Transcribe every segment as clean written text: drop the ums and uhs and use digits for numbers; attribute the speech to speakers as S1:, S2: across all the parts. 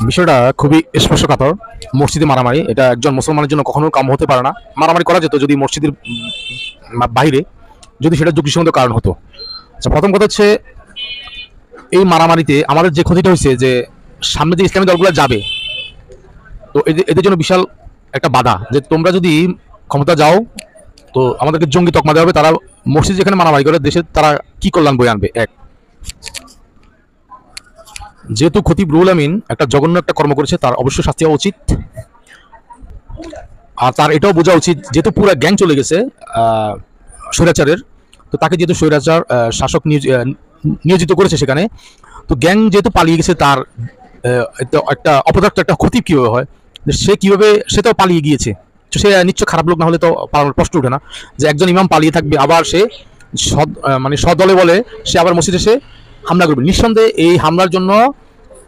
S1: বিষয়টা খুবই স্পর্শকাতর। মসজিদে মারামারি এটা একজন মুসলমানের জন্য কখনো কাম্য হতে পারে না। মারামারি করা যেত যদি মসজিদের বাইরে, যদি সেটা যুক্তিসঙ্গত কারণ হতো। আচ্ছা, প্রথম কথা হচ্ছে এই মারামারিতে আমাদের যে ক্ষতিটা হয়েছে যে সামনে যে ইসলামী দলগুলো যাবে, তো এদের জন্য বিশাল একটা বাধা যে তোমরা যদি ক্ষমতা যাও তো আমাদেরকে জঙ্গি তকমা দেওয়া হবে। তারা মসজিদ যেখানে মারামারি করে দেশে তারা কি কল্যাণ বয়ে আনবে। এক, যেহেতু খতিব রুহুল আমিন একটা জঘন্য একটা কর্ম করেছে, তার অবশ্যই শাস্তি হওয়া উচিত। আর তার এটাও বোঝা উচিত যেহেতু পুরো গ্যাং চলে গেছে স্বৈরাচারের, তো তাকে যেহেতু স্বৈরাচার শাসক নিয়োজিত করেছে সেখানে, তো গ্যাং যেহেতু পালিয়ে গেছে, তার একটা অপদার্থ একটা ক্ষতি কীভাবে হয়, সে কীভাবে সে তো পালিয়ে গিয়েছে, তো সে নিশ্চয় খারাপ লোক না হলে তো পালানোর প্রশ্ন ওঠে না যে একজন ইমাম পালিয়ে থাকবে আবার সে মানে সদলে বলে সে আবার মসজিদে এসে হামলা করবে। নিঃসন্দেহে এই হামলার জন্য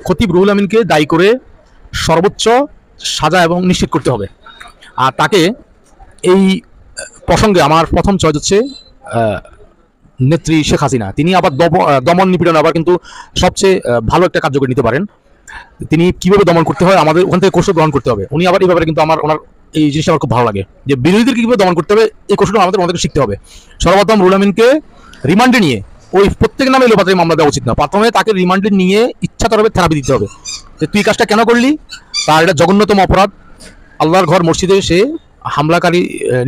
S1: খতিব রুহুল আমিনকে দায়ী করে সর্বোচ্চ সাজা এবং নিশ্চিত করতে হবে। আর তাকে এই প্রসঙ্গে আমার প্রথম চয়েস হচ্ছে নেত্রী শেখ হাসিনা। তিনি আবার দমন নিপীড়ন আবার কিন্তু সবচেয়ে ভালো একটা কার্যকরী নিতে পারেন। তিনি কিভাবে দমন করতে হয় আমাদের ওখান থেকে কৌশল গ্রহণ করতে হবে। উনি আবার এই ব্যাপারে কিন্তু ওনার এই জিনিসটা আমার খুব ভালো লাগে যে বিরোধীদেরকে কীভাবে দমন করতে হবে এই কৌশলটা আমাদেরকে শিখতে হবে। সর্বপ্রথম রুহুল আমিনকে রিমান্ডে নিয়ে ওই প্রত্যেক নামে লোপাতারি মামলা দেওয়া উচিত না। প্রথমে তাকে রিমান্ডে নিয়ে ইচ্ছাকরভাবে থেরাপি দিতে হবে যে তুই কাজটা কেন করলি, তার এটা জঘন্যতম অপরাধ। আল্লাহর ঘর মসজিদে সে হামলাকারী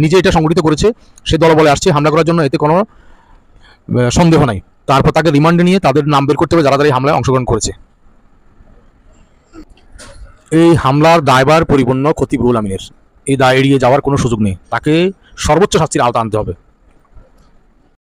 S1: নিজে এটা সংগঠিত করেছে, সে দলবলে আসছে হামলা করার জন্য, এতে কোনো সন্দেহ নাই। তারপর তাকে রিমান্ডে নিয়ে তাদের নাম বের করতে হবে যারা তারা এই হামলায় অংশগ্রহণ করেছে। এই হামলার দায়ভার পরিপূর্ণ খতিব রুহুল আমিনের, এই দায় এড়িয়ে যাওয়ার কোনো সুযোগ নেই। তাকে সর্বোচ্চ শাস্তির আওতা আনতে হবে।